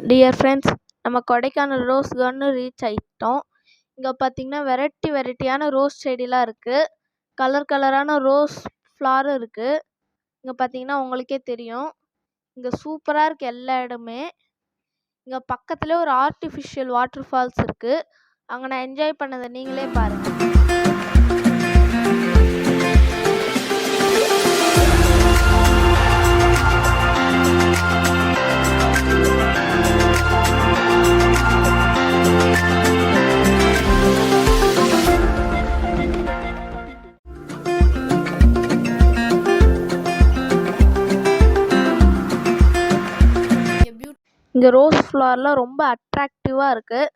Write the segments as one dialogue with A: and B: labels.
A: Dear friends, நம்ம Kodaikanal rose garden reach ஆகிட்டோம். இங்கே பார்த்தீங்கன்னா வெரைட்டியான ரோஸ் செடிலாம் இருக்குது. கலரான ரோஸ் ஃப்ளாரும் இருக்குது. இங்கே பார்த்தீங்கன்னா உங்களுக்கே தெரியும், இங்கே சூப்பராக இருக்குது எல்லா இடமே. இங்கே பக்கத்துலேயே ஒரு ஆர்டிஃபிஷியல் வாட்டர் ஃபால்ஸ் இருக்குது. அங்கே நான் என்ஜாய் பண்ணதை நீங்களே பாருங்கள். இங்கே ரோஸ் ஃப்ளவர்லாம் ரொம்ப அட்ராக்டிவாக இருக்குது.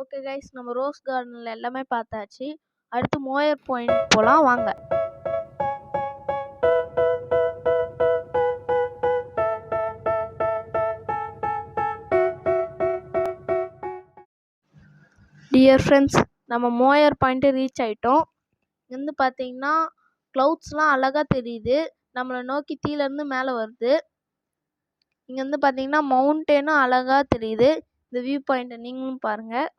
A: ஓகே கைஸ், நம்ம ரோஸ் கார்டனில் எல்லாமே பார்த்தாச்சு. அடுத்து மோயர் பாயிண்ட் போகலாம் வாங்க. டியர் ஃப்ரெண்ட்ஸ், நம்ம மோயர் பாயிண்ட்டு ரீச் ஆகிட்டோம். இங்கேருந்து பார்த்தீங்கன்னா க்ளவுட்ஸ்லாம் அழகாக தெரியுது. நம்மளை நோக்கி கீழேருந்து மேலே வருது. இங்கேருந்து பார்த்தீங்கன்னா மவுண்டனும் அழகாக தெரியுது. இந்த வியூ பாயிண்ட்டை நீங்களும் பாருங்கள்.